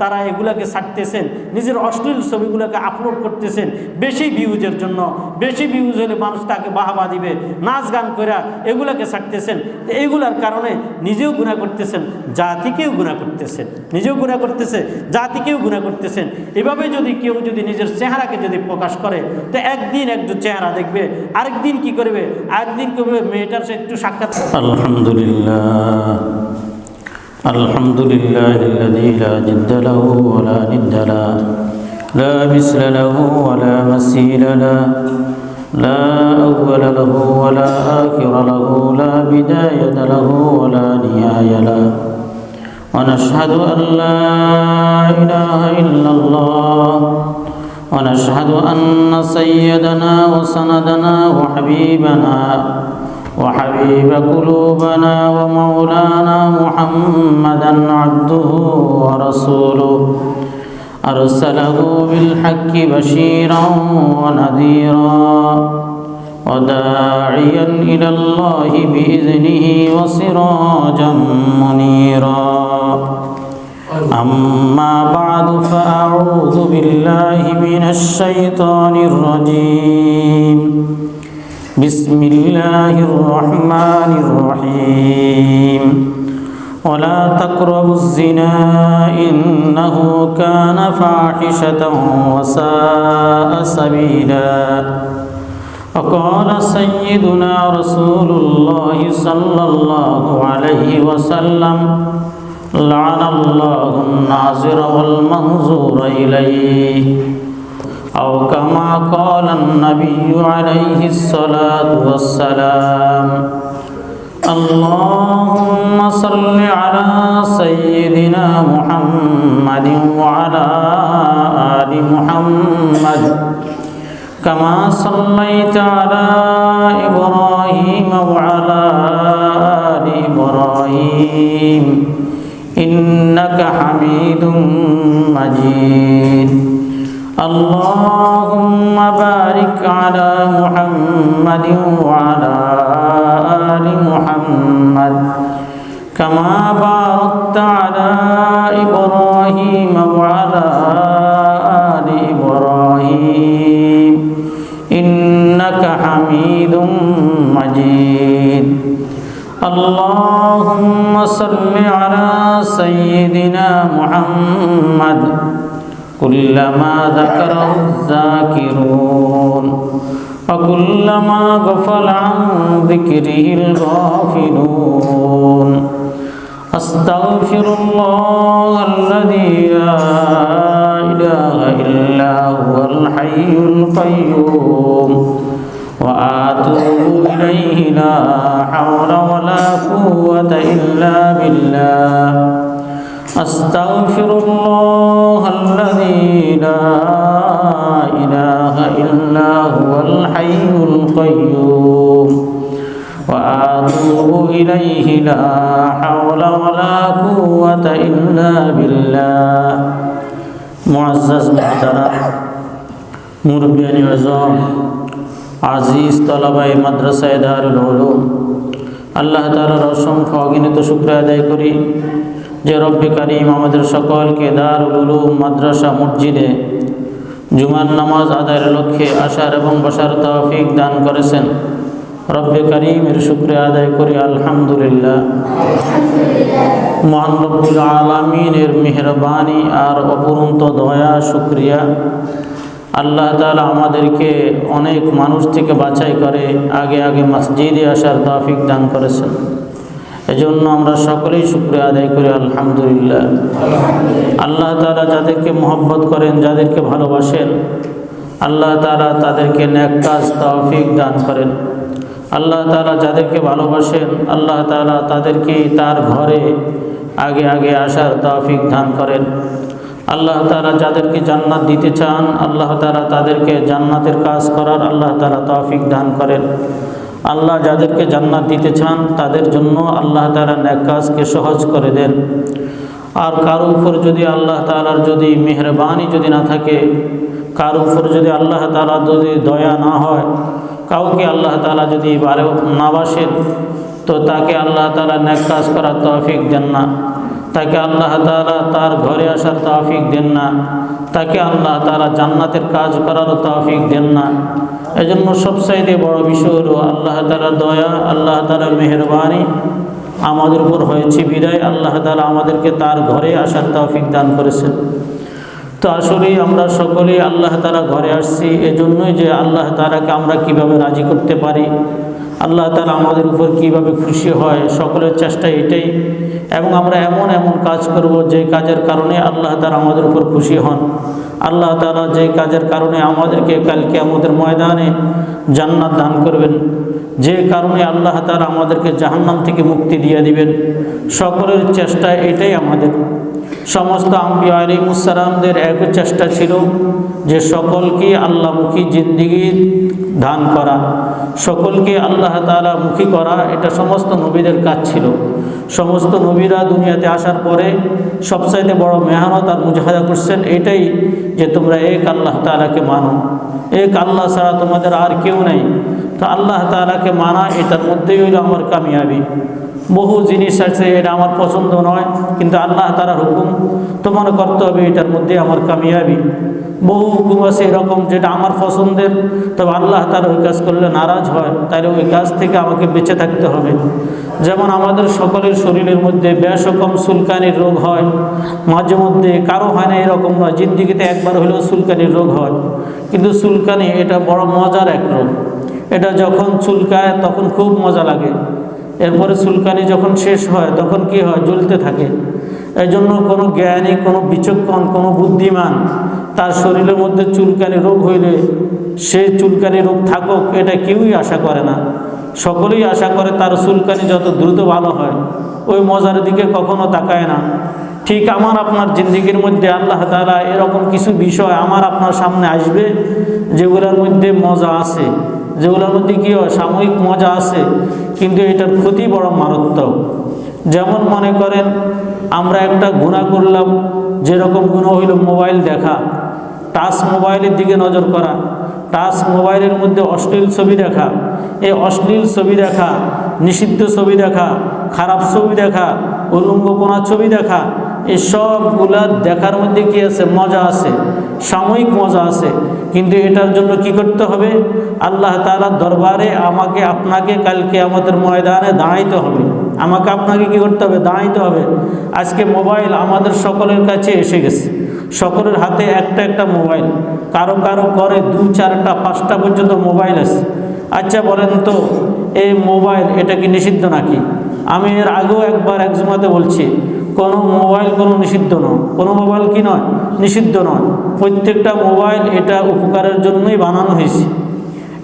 তারা এগুলাকে ছাড়তেছেন, নিজের অশ্লীল ছবিগুলোকে আপলোড করতেছেন বেশি ভিউজের জন্য। বেশি ভিউজ হলে মানুষ তাকে বাহাবা দিবে, নাচ গান করে এগুলাকে ছাড়তেছেন। এইগুলার কারণে নিজেও গুনাহ করতেছেন, জাতিকেও গুনাহ করতেছেন, নিজেও গুনাহ করতেছে, জাতিকেও গুনাহ করতেছেন। এভাবে যদি কেউ যদি নিজের চেহারাকে যদি প্রকাশ করে, তো একদিন একজন চেহারা দেখবে, আরেকদিন কি করবে, আরেকদিন করবে মেয়েটার সে একটু সাক্ষাৎ। আলহামদুলিল্লাহ আলহামদুলিল্লাহিল্লাযী লা জিদ্দা লাহু ওয়া লা নিদ্দা লাহু লা মিসলা লাহু ওয়া লা মাসীলা লাহু লা আউওয়ালা লাহু ওয়া লা আখিরা লাহু লা বিদায়াতা লাহু ওয়া লা নিহায়া লাহু ওয়া নাশহাদু আন লা ইলাহা ইল্লাল্লাহ ওয়া নাশহাদু আন্না সাইয়্যিদানা ওয়া সানাদানা ওয়া হাবিবানা وحبيب قلوبنا ومولانا محمدا عبده ورسوله أرسله بالحق بشيرا ونذيرا وداعيا إلى الله بإذنه وسراجا منيرا أما بعد فأعوذ بالله من الشيطان الرجيم بسم الله الرحمن الرحيم ولا تقربوا الزنا إنه كان فاحشة وساء سبيلا وقال سيدنا رسول الله صلى الله عليه وسلم لعن الله الناظر والمنظور إليه أو كما قال النبي عليه الصلاة والسلام اللهم صل على سيدنا محمد وعلى آل محمد كما صليت على إبراهيم وعلى آل إبراهيم إنك حميد مجيد اللهم بارك على محمد وعلى آل محمد كما باركت على إبراهيم وعلى آل إبراهيم إنك حميد مجيد اللهم صل على سيدنا محمد كلما ذكره الذاكرون وكلما غفل عن ذكره الغافلون أستغفر الله الذي لا إله إلا هو الحي القيوم وأتوب إليه لا حول ولا قوة إلا بالله أستغفر الله الذي لا إله إلا هو الحي القيوم وأتوب إليه لا حول ولا قوة إلا بالله معزز محترم মুরব্বিয়ানি আযম আজিজ তলাবায়ে মাদ্রাসায়ে দারুল উলুম আল্লাহ তাআলার অসংখ্য অগণিত শুকরিয়া আদায় করি যে রব্বে কারীম আমাদের সকলকে দারুল উলুম মাদ্রাসা মসজিদে জুমার নামাজ আদায়ের লক্ষ্যে আসার এবং বসার তৌফিক দান করেছেন। রব্বে কারীমের শুকরিয়া আদায় করি আলহামদুলিল্লাহ। মহান রব্বুল আলামিনের মেহেরবানি আর অপূরন্ত দয়া শুকরিয়া। আল্লাহ তাআলা আমাদেরকে অনেক মানুষ থেকে বাছাই করে আগে আগে মসজিদে আসার তৌফিক দান করেছেন। এজন্য আমরা সকলেই শুকরিয়া আদায় করি আলহামদুলিল্লাহ। আল্লাহ তাআলা যাদেরকে মহব্বত করেন, যাদেরকে ভালোবাসেন, আল্লাহ তাআলা তাদেরকে নেক কাজ তৌফিক দান করেন। আল্লাহ তাআলা যাদেরকে ভালোবাসেন, আল্লাহ তাআলা তাদেরকে তার ঘরে আগে আগে আসার তৌফিক দান করেন। আল্লাহ তাআলা যাদেরকে জান্নাত দিতে চান, আল্লাহ তাআলা তাদেরকে জান্নাতের কাজ করার আল্লাহ তাআলা তৌফিক দান করেন। আল্লাহ যাদেরকে জান্নাত দিতে চান তাদের জন্য আল্লাহ তাআলা নেক কাজকে সহজ করে দেন। আর কারো উপর যদি আল্লাহ তাআলার যদি মেহেরবানি যদি না থাকে, কারো উপর যদি আল্লাহ তাআলা যদি দয়া না হয়, কাউকে আল্লাহ তাআলা যদি না বাসেন, তো তাকে আল্লাহ তাআলা নেক কাজ করার তৌফিক দেন না। তাকে আল্লাহ তাআলা তার ঘরে আসার তৌফিক দেন না, তাকে আল্লাহ তাআলা জান্নাতের কাজ করার তৌফিক দেন না। এজন্য সবচাইতে বড় বিষয় হলো আল্লাহ তাআলার দয়া, আল্লাহ তাআলার মেহেরবানি আমাদের উপর হয়েছে বিদায় আল্লাহ তাআলা আমাদেরকে তার ঘরে আসার তৌফিক দান করেছেন। তো আসলেই আমরা সকলেই আল্লাহ তাআলা ঘরে আসছি এজন্যই যে আল্লাহ তাআলাকে আমরা কিভাবে রাজি করতে পারি, আল্লাহ তাআলা আমাদের উপর কিভাবে খুশি হয়, সকলের চেষ্টা এটাই। এবং আমরা এমন এমন কাজ করব যে কাজের কারণে আল্লাহ তাআলা আমাদের উপর খুশি হন। আল্লাহ তাআলা যে কাজের কারণে আমাদেরকে কাল কিয়ামতের ময়দানে জান্নাত দান করবেন, যে কারণে আল্লাহ তাআলা আমাদেরকে জাহান্নাম থেকে মুক্তি দিয়ে দিবেন, সকলের চেষ্টা এটাই। আমাদের সমস্ত আম্বিয়া আলাইহিস সালামদের এক চেষ্টা ছিল যে সকলকে আল্লাহমুখী জিন্দেগি দান করা, সকলকে আল্লাহ তাআলা মুখী করা। এটা সমস্ত নবীদের কাজ ছিল। সমস্ত নবীরা দুনিয়াতে আসার পরে সবচাইতে বড় মেহনত আর মুজাহাদা করছেন এটাই যে তোমরা এক আল্লাহ তাআলাকে মানো, এক আল্লাহ ছাড়া তোমাদের আর কেউ নাই। তো আল্লাহ তাআলাকে মানা এটার মধ্যেই হইল আমার কামিয়াবি। বহু জিনিস আছে এটা আমার পছন্দ নয়, কিন্তু আল্লাহ তাআলার হুকুম তো মনে করতে হবে এটার মধ্যে আমার কামিয়াবি। বহু হুকুম আছে এরকম যেটা আমার পছন্দের, তবে আল্লাহ তাআলা ওই কাজ করলে নারাজ হয়, তাহলে ওই কাজ থেকে আমাকে বেঁচে থাকতে হবে। যেমন আমাদের সকলের শরীরের মধ্যে বেশ রকম চুলকানির রোগ হয়, মাঝে মধ্যে কারো হয় না এরকম নয়, জিন্দেগিতে একবার হলেও চুলকানির রোগ হয়। কিন্তু চুলকানি এটা বড় মজার এক রোগ। এটা যখন চুলকায় তখন খুব মজা লাগে, এরপরে চুলকানি যখন শেষ হয় তখন কি হয়, জ্বলতে থাকে। এই জন্য কোনো জ্ঞানী, কোনো বিচক্ষণ, কোনো বুদ্ধিমান তার শরীরের মধ্যে চুলকানি রোগ হইলে সে চুলকানি রোগ থাকুক এটা কেউই আশা করে না। সকলেই আশা করে তার চুলকানি যত দ্রুত ভালো হয়, ওই মজার দিকে কখনো তাকায় না। ঠিক আমার আপনার জিন্দেগির মধ্যে আল্লাহ তাআলা এরকম কিছু বিষয় আমার আপনার সামনে আসবে যেগুলোর মধ্যে মজা আছে, যেগুলোর মধ্যে কী হয়, সাময়িক মজা আছে, কিন্তু এটার ক্ষতি বড় মারাত্মক। যেমন মনে করেন আমরা একটা গুনাহ করলাম, যেরকম গুনাহ হইল মোবাইল দেখা, টাচ মোবাইলের দিকে নজর করা, টাচ মোবাইলের মধ্যে অশ্লীল ছবি দেখা। এই অশ্লীল ছবি দেখা, নিষিদ্ধ ছবি দেখা, খারাপ ছবি দেখা, উলঙ্গপনা ছবি দেখা, এই সবগুলা দেখার মধ্যে কি আছে, মজা আছে, সাময়িক মজা আছে। কিন্তু এটার জন্য কি করতে হবে, আল্লাহ তাআলার দরবারে আমাকে আপনাকে কাল কিয়ামতের ময়দানে দাঁড়াইতে হবে। আমাকে আপনাকে কি করতে হবে, দাঁড়াইতে হবে। আজকে মোবাইল আমাদের সকলের কাছে এসে গেছে, সকলের হাতে একটা একটা মোবাইল, কারো কারো ঘরে 2, 4টা 5টা পর্যন্ত মোবাইল আছে। আচ্ছা বলেন তো এই মোবাইল এটা কি নিষিদ্ধ নাকি? আমি এর আগেও একবার এক জুমাতে বলছি, কোনো মোবাইল কোনো নিষিদ্ধ নয়, কোনো মোবাইল কি নয়, নিষিদ্ধ নয়। প্রত্যেকটা মোবাইল এটা উপকারের জন্যই বানানো হয়েছে,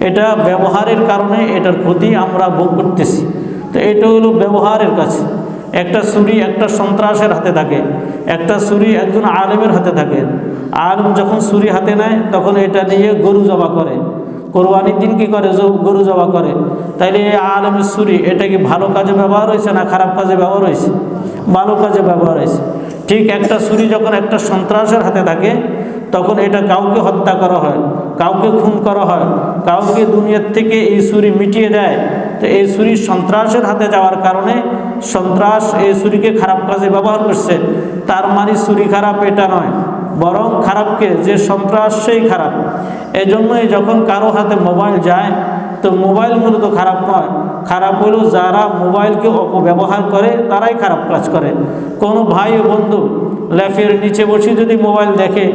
এটা ব্যবহারের কারণে এটার ক্ষতি আমরা ভোগ করতেছি। তো এটা হলো ব্যবহারের কাছে। একটা ছুরি একটা সন্ত্রাসের হাতে থাকে, একটা ছুরি একজন আলেমের হাতে থাকে। আলেম যখন ছুরি হাতে নেয় তখন এটা নিয়ে গরু জবা করে, কোরবানির দিন কী করে, গরু জবা করে। তাইলে এই আলেমের ছুরি এটা কি ভালো কাজে ব্যবহার হয়েছে না খারাপ কাজে ব্যবহার হয়েছে? ভালো কাজে ব্যবহার হয়েছে। ঠিক একটা ছুরি যখন একটা সন্ত্রাসের হাতে থাকে তখন এটা কাউকে হত্যা করা হয়, কাউকে খুন করা হয়, কাউকে দুনিয়ার থেকে এই ছুরি মিটিয়ে দেয়। তো এই ছুরি সন্ত্রাসের হাতে যাওয়ার কারণে সন্ত্রাস এই ছুরিকে খারাপ কাজে ব্যবহার করছে। তার মানে ছুরি খারাপ এটা নয়, বরং খারাপকে যে সন্ত্রাস সেই খারাপ। এই জন্যই যখন কারো হাতে মোবাইল যায় তো মোবাইল মূলত খারাপ নয়, খারাপ হলো যারা মোবাইলকে অপব্যবহার করে তারাই খারাপ কাজ করে। কোনো ভাই ও বন্ধু ল্যাফের নিচে বসে যদি মোবাইল দেখে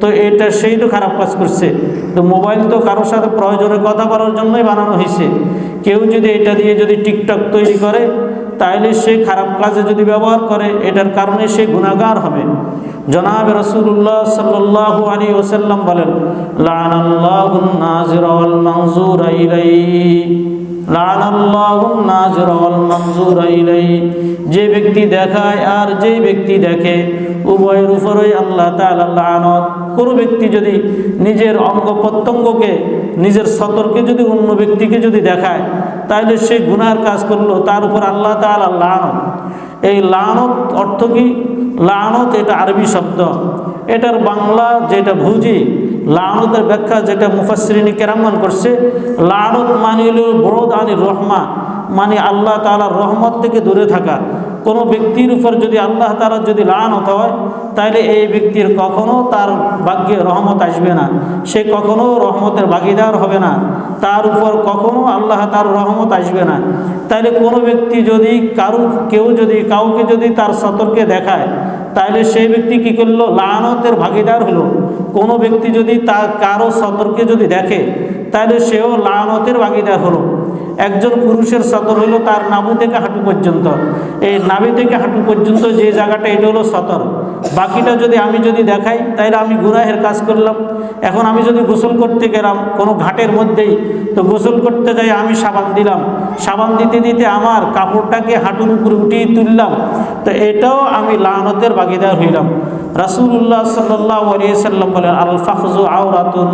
তো এটা সেই তো খারাপ কাজ করছে। তো মোবাইল তো কারোর সাথে প্রয়োজনে কথা বলার জন্যই বানানো হয়েছে। কেউ যদি এটা দিয়ে যদি টিকটক তৈরি করে তাহলে সে খারাপ কাজে যদি ব্যবহার করে এটার কারণে সে গুনাহগার হবে। জনাব রাসূলুল্লাহ সাল্লাল্লাহু আলাইহি ওয়াসাল্লাম বলেন, লাআনাল্লাহুন নাযিরা ওয়াল মানযুরা ইলাইহি, লাআনাল্লাহুন নাযিরা ওয়াল মানযুরা ইলাইহি। যে ব্যক্তি দেখায় আর যে ব্যক্তি দেখে উভয়ের উপরেই আল্লাহ তাআলা লানত। কোনো ব্যক্তি যদি নিজের অঙ্গ প্রত্যঙ্গকে, নিজের সতর্কে যদি অন্য ব্যক্তিকে যদি দেখায় তাহলে সে গুনার কাজ করলো, তার উপর আল্লাহ তাআলা লানত। এই লানত অর্থ কি? লানত এটা আরবি শব্দ, এটার বাংলা যেটা বুঝি, লানতের ব্যাখ্যা যেটা মুফাসসিরিন কেরামান করছে, লানত মানে হলো বুরদ আনির রহমা, মানে আল্লাহ তাআলার রহমত থেকে দূরে থাকা। কোনো ব্যক্তির উপর যদি আল্লাহ তাআলা যদি লানত হয়, তাহলে এই ব্যক্তির কখনো তার ভাগ্যে রহমত আসবে না, সে কখনো রহমতের ভাগিদার হবে না, তার উপর কখনো আল্লাহ তার রহমত আসবে না। তাহলে কোনো ব্যক্তি যদি কাউকে যদি তার সতর্কে দেখায়, তাহলে সেই ব্যক্তি কী করলো? লানতের ভাগিদার হলো। কোনো ব্যক্তি যদি তার কারো সতর্কে যদি দেখে, তাহলে সেও লানতের ভাগিদার হলো। একজন পুরুষের সতর হলো তার নাভি থেকে হাঁটু পর্যন্ত, এই নাভি থেকে হাঁটু পর্যন্ত যে জায়গাটা, এটা হলো সতর। বাকিটা যদি আমি দেখাই, তাহলে আমি গুনাহের কাজ করলাম। এখন আমি যদি গোসল করতে গেলাম কোনো ঘাটের মধ্যেই, তো গোসল করতে যাই আমি সাবান দিলাম, সাবান দিতে দিতে আমার কাপড়টাকে হাঁটুর উপরে উঠিয়ে তুললাম, তো এটাও আমি লানতের ভাগিদার হইলাম। রাসূলুল্লাহ সাল্লাল্লাহু আলাইহি সাল্লাম বলেন, আল ফাখযু আওরাতুন,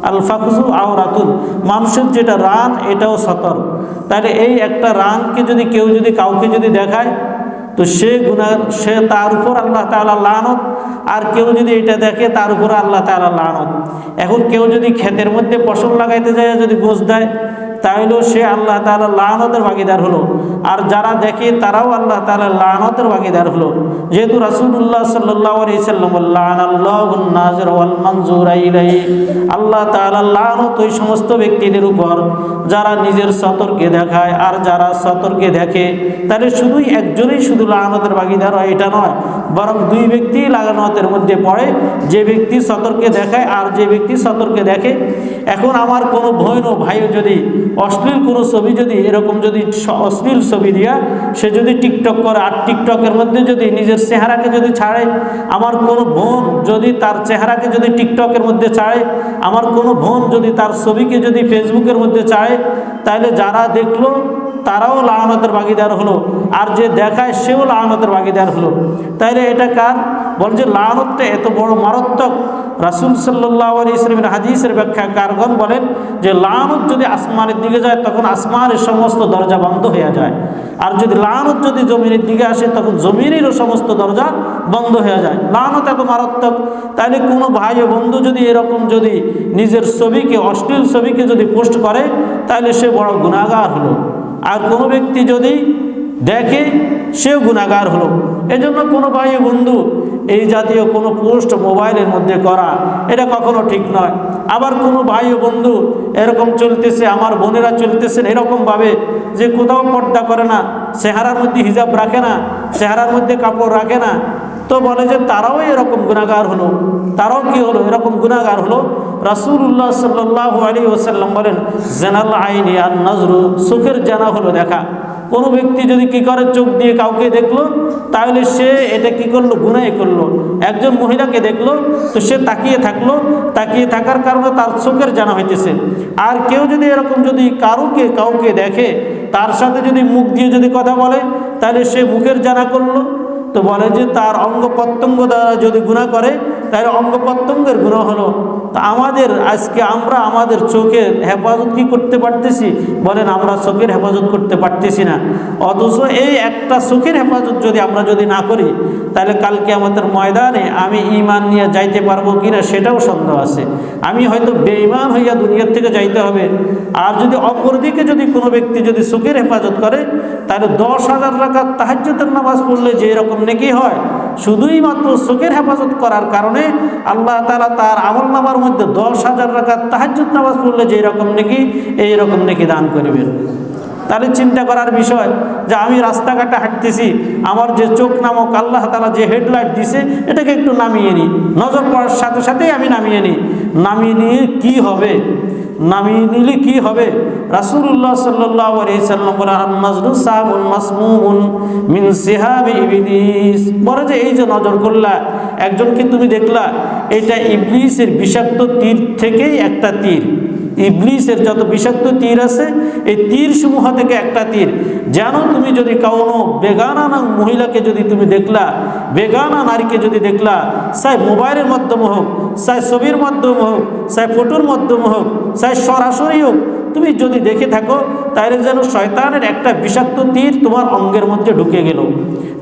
আল ফাখযু আওরাতুন, মানুষের যেটা রান এটাও সতর। তাহলে এই একটা রানকে যদি কেউ কাউকে দেখায়, তো সে তার উপর আল্লাহ তাআলা লানত, আর কেউ যদি এটা দেখে তার উপর আল্লাহ তাআলা লানত। এখন কেউ যদি ক্ষেতের মধ্যে ফসল লাগাইতে যায় যদি গোছ দেয়, তাহলেও সে আল্লাহ তাআলা লানতের ভাগিদার হলো, আর যারা দেখে তারাও আল্লাহ তাআলা লানতের ভাগিদার হলো। যেহেতু রাসূলুল্লাহ সাল্লাল্লাহু আলাইহি সাল্লাম লানাল্লাহুন নাজির ওয়াল মানজুর ইলাইহি, আল্লাহ তাআলা লানত ওই সমস্ত ব্যক্তিদের উপর যারা নিজের সতর্কে দেখায় আর যারা সতর্কে দেখে। তাহলে শুধুই একজনই শুধু লানতের ভাগিদার হয় এটা নয়, বরং দুই ব্যক্তি লানতের মধ্যে পড়ে, যে ব্যক্তি সতর্কে দেখায় আর যে ব্যক্তি সতর্কে দেখে। এখন আমার কোনো বোন ও ভাইও যদি অশ্লীল কোনো ছবি এরকম অশ্লীল ছবি দিয়া সে যদি টিকটক করে, আর টিকটকের মধ্যে যদি নিজের চেহারাকে ছাড়ে, আমার কোনো বোন যদি তার চেহারাকে টিকটকের মধ্যে ছাড়ে, আমার কোনো বোন যদি তার ছবিকে ফেসবুকের মধ্যে ছাড়ে, তাহলে যারা দেখলো তারাও লানতের ভাগিদার হলো, আর যে দেখায় সেও লানতের ভাগিদার হলো। তাইলে এটা কার? বল যে লানতটা এত বড় মারাত্মক। রাসূল সাল্লাল্লাহু আলাইহি ওয়াসাল্লামের হাদিসের ব্যাখ্যাকারগণ বলেন যে লানত যদি আসমানের দিকে যায়, তখন আসমানের সমস্ত দরজা বন্ধ হয়ে যায়, আর যদি লানত জমিনের দিকে আসে, তখন জমিনেরও সমস্ত দরজা বন্ধ হয়ে যায়। লানত এত মারাত্মক। তাইলে কোনো ভাই ও বন্ধু এরকম নিজের ছবিকে, অশ্লীল ছবিকে পোস্ট করে, তাহলে সে বড় গুনাহগার হলো। আর কোনো ব্যক্তি যদি দেখে, সেও গুনাহগার হলো। এজন্য কোনো ভাই ও বন্ধু এই জাতীয় কোনো পোস্ট মোবাইলের মধ্যে করা এটা কখনো ঠিক নয়। আবার কোনো ভাই ও বন্ধু এরকম চলতেছে, আমার বোনেরা চলতেছেন এরকমভাবে যে কোথাও পর্দা করে না, চেহারার মধ্যে হিজাব রাখে না, চেহারার মধ্যে কাপড় রাখে না, তো বলে যে তারাও এরকম গুনাহগার হলো। তারাও কি হলো? এরকম গুনাহগার হলো। রাসূলুল্লাহ সাল্লাল্লাহু আলাইহি ওয়াসাল্লাম বলেন, জানাল আইনি আন নজরু, চোখের জানা হলো দেখা। কোনো ব্যক্তি কি করে, চোখ দিয়ে কাউকে দেখলো, তাহলে সে এটা কি করলো? গুনাহ করলো। একজন মহিলাকে দেখলো, তো সে তাকিয়ে থাকলো, তাকিয়ে থাকার কারণে তার চোখের জানা হইতেছে। আর কেউ এরকম কাউকে দেখে, তার সাথে মুখ দিয়ে কথা বলে, তাহলে সে মুখের জানা করলো। তো বলে যে তার অঙ্গ প্রত্যঙ্গ দ্বারা গুনাহ করে, তাহলে অঙ্গ প্রত্যঙ্গের গুনাহ হলো। তা আজকে আমরা আমাদের চোখের হেফাজত কি করতে পারতেছি? বলেন, আমরা চোখের হেফাজত করতে পারতেছি না। অথচ এই একটা চোখের হেফাজত আমরা না করি, তাহলে কালকে আমাদের ময়দানে আমি ঈমান নিয়ে যাইতে পারবো কিনা সেটাও সন্দেহ আছে। আমি হয়তো বেঈমান হইয়া দুনিয়ার থেকে যাইতে হবে। আর অপরদিকে কোনো ব্যক্তি চোখের হেফাজত করে, তাহলে 10,000 রাকাত তাহাজ্জুদের নামাজ পড়লে যে এরকম নেকি হয়, শুধুই মাত্র চোখের হেফাজত করার কারণে আল্লাহ তাআলা তার আমলনামার মধ্যে 10,000 রাকাত তাহাজ্জুদ নামাজ পড়লে যে এরকম নেকি, এইরকম নেকি দান করবেন। তাহলে চিন্তা করার বিষয় যে আমি রাস্তাঘাটে হাঁটতেছি, আমার যে চোখ নামক আল্লাহ তাআলা যে হেডলাইট দিছে, এটাকে একটু নামিয়ে নিই, নজর পড়ার সাথে সাথেই আমি নামিয়ে নিই। নামিয়ে নিয়ে কি হবে? নামিয়ে নিলে কি হবে? রাসূলুল্লাহ সাল্লাল্লাহু আলাইহি সাল্লাম বলেন, আন-নাজরু সাহাবুন মাসমুমুন মিন সিহাবি ইবলিস, বলে যে এই যে নজর করলা, একজনকে তুমি দেখলা, এটা ইবলিসের বিষাক্ত তীর থেকেই একটা তীর। ইবলিসের যত বিষাক্ত তীর আছে, এই তীর সমূহ থেকে একটা তীর। যেন তুমি কোনো বেগানা মহিলাকে তুমি দেখলা, বেগানা নারীকে দেখলা, চাই মোবাইলের মাধ্যমে হোক, চাই ছবির মাধ্যমে হোক, চাই ফটোর মাধ্যমে হোক, চাই সরাসরি হোক, তুমি দেখে থাকো, তাহলে যেন শয়তানের একটা বিষাক্ত তীর তোমার অঙ্গের মধ্যে ঢুকে গেল।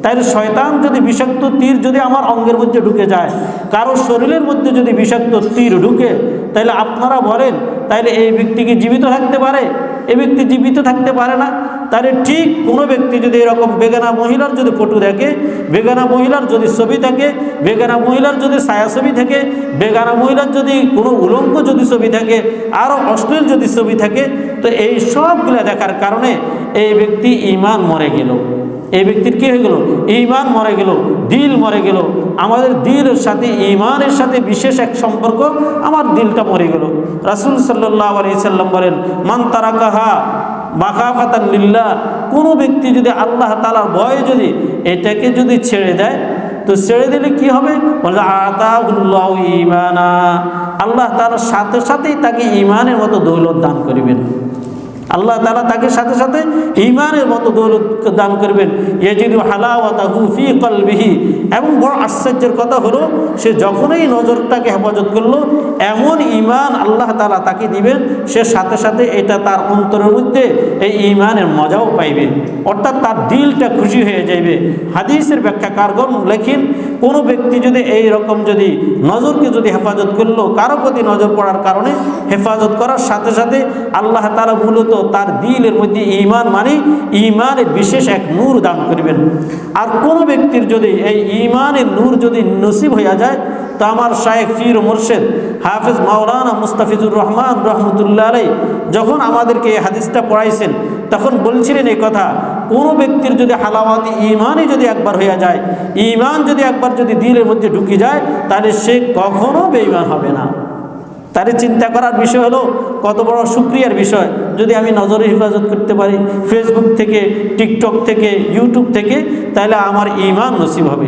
তাইলে শয়তান বিষাক্ত তীর আমার অঙ্গের মধ্যে ঢুকে যায়, কারো শরীরের মধ্যে বিষাক্ত তীর ঢুকে, তাহলে আপনারা বলেন, তাইলে এই ব্যক্তি কি জীবিত থাকতে পারে? এই ব্যক্তি জীবিত থাকতে পারে না। তাহলে ঠিক কোনো ব্যক্তি যদি এরকম বেগানা মহিলার যদি ফটো দেখে, বেগানা মহিলার যদি ছবি থাকে, বেগানা মহিলার যদি ছায়াছবি থাকে, বেগানা মহিলার যদি কোনো উলঙ্গ যদি ছবি থাকে, আরও অশ্লীল যদি ছবি থাকে, তো এই সবগুলো দেখার কারণে এই ব্যক্তি ঈমান মরে গেল। এই ব্যক্তির কী হয়ে গেল? ঈমান মরে গেল, দিল মরে গেল। আমাদের দিলের সাথে, ঈমানের সাথে বিশেষ এক সম্পর্ক, আমার দিলটা মরে গেল। রাসূল সাল্লাল্লাহু আলাইহি সাল্লাম বলেন, মান তারাকাহা মাখাফাতান লিল্লাহ, কোনো ব্যক্তি যদি আল্লাহ তাআলার ভয়ে যদি এটাকে যদি ছেড়ে দেয়, তো ছেড়ে দিলে কি হবে? বলে আতাহুল্লাহু ঈমানা, আল্লাহ তাআলার সাথে সাথেই তাকে ঈমানের মতো দৌলত দান করিবেন। আল্লাহ তাআলা তাকে সাথে সাথে ঈমানের মতো দৌলত দান করবেন। ইয়াজিদু হালাওয়াতাহু ফি কলবিহি, এবং বড় আশ্চর্যের কথা হলো, সে যখনই নজরটাকে হেফাজত করলো, এমন ঈমান আল্লাহ তাআলা তাকে দিবেন, সে সাথে সাথে এটা তার অন্তরের মধ্যে এই ঈমানের মজাও পাইবে, অর্থাৎ তার দিলটা খুশি হয়ে যাইবে। হাদিসের ব্যাখ্যাকারগণ লেখেন, কোনো ব্যক্তি যদি এই রকম যদি নজরকে যদি হেফাজত করলো, কারো প্রতি নজর পড়ার কারণে হেফাজত করার সাথে সাথে আল্লাহ তাআলা মূলত তার দিলের মধ্যে ঈমান মানে ঈমানের বিশেষ এক নূর দান করবেন। আর কোনো ব্যক্তির যদি এই ঈমানের নূর যদি নসিব হইয়া যায়, তো আমার শায়েখ পীর ও মুর্শিদ হাফেজ মাওলানা মুস্তাফিজুর রহমান রহমতুল্লাহ আলাইহি যখন আমাদেরকে এই হাদিসটা পড়াইছেন, তখন বলছিলেন এই কথা, কোনো ব্যক্তির যদি হালাওয়াতি ঈমানই যদি একবার হইয়া যায়, ঈমান যদি একবার যদি দিলের মধ্যে ঢুকে যায়, তাহলে সে কখনো বেঈমান হবে না। তারে চিন্তা করার বিষয় হলো কত বড় শুকরিয়ার বিষয়, যদি আমি নজরে হেফাজত করতে পারি ফেসবুক থেকে, টিকটক থেকে, ইউটিউব থেকে, তাহলে আমার ঈমান নসিব হবে।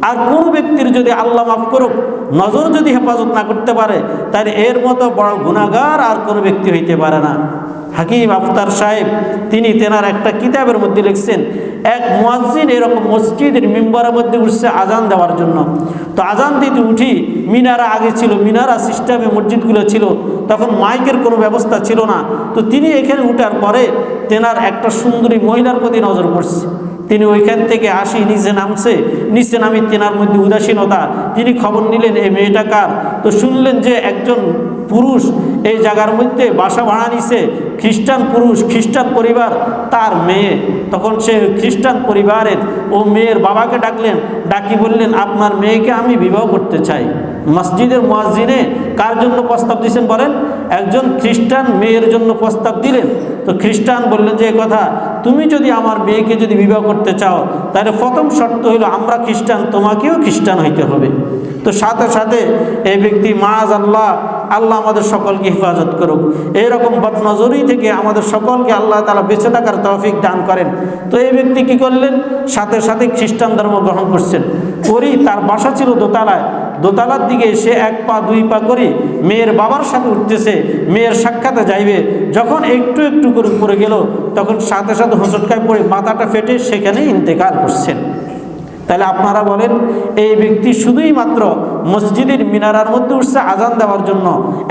আর কোনো ব্যক্তির যদি আল্লাহ মাফ করুক নজর যদি হেফাজত না করতে পারে, তাহলে এর মতো বড় গুনাহগার আর কোনো ব্যক্তি হইতে পারে না। হাকিম আফতার সাহেব তিনি তেনার একটা কিতাবের মধ্যে লিখছেন, এক মুয়াজ্জিন এরকম মসজিদের মিম্বরের মধ্যে উঠছে আজান দেওয়ার জন্য। তো আজান দিতে উঠি, মিনারা আগে ছিল, মিনারা সিস্টেমে মসজিদগুলো ছিল, তখন মাইকের কোনো ব্যবস্থা ছিল না। তো তিনি এখানে উঠার পরে তেনার একটা সুন্দরী মহিলার প্রতি নজর পড়ছে। তিনি ওইখান থেকে আসি নিচে নামছে, নিচে নামি তেনার মধ্যে উদাসীনতা। তিনি খবর নিলেন এই মেয়েটা কার। তো শুনলেন যে একজন পুরুষ এই জায়গার মধ্যে বাসা ভাড়া নিছে, খ্রিস্টান পুরুষ, খ্রিস্টান পরিবার, তার মেয়ে। তখন সে খ্রিস্টান পরিবারের ও মেয়ের বাবাকে ডাকলেন, ডাকি বললেন, আপনার মেয়েকে আমি বিবাহ করতে চাই। মসজিদের মুয়াজ্জিনে কার জন্য প্রস্তাব দিয়েছেন বলেন? একজন খ্রিস্টান মেয়ের জন্য প্রস্তাব দিলেন। তো খ্রিস্টান বললেন যে কথা, তুমি যদি আমার মেয়েকে যদি বিবাহ করতে চাও, তাহলে প্রথম শর্ত হলো আমরা খ্রিস্টান, তোমাকেও খ্রিস্টান হইতে হবে। তো সাথে সাথে এই ব্যক্তি মাআযাল্লাহ, আল্লাহ আমাদের সকলকে হেফাজত করুক, এইরকম বদনজরি থেকে আমাদের সকলকে আল্লাহ তাআলা বেঁচে থাকার তৌফিক দান করেন। তো এই ব্যক্তি কি করলেন? সাথে সাথে খ্রিস্টান ধর্ম গ্রহণ করছেন। করি তার বাসা ছিল দোতলায়, দোতলার দিকে সে এক পা দুই পা করে মেয়ের বাবার সাথে উঠতেছে, মেয়ের সাক্ষাতে যাইবে। যখন একটু একটু করে উপরে গেল, তখন সাথে সাথে হোঁচটকায় পড়ে মাথাটা ফেটে সেখানেই ইন্তেকাল করছেন। তাহলে আপনারা বলেন, এই ব্যক্তি শুধুই মাত্র মসজিদের মিনারার মধ্যে উঠছে আজান দেওয়ার জন্য,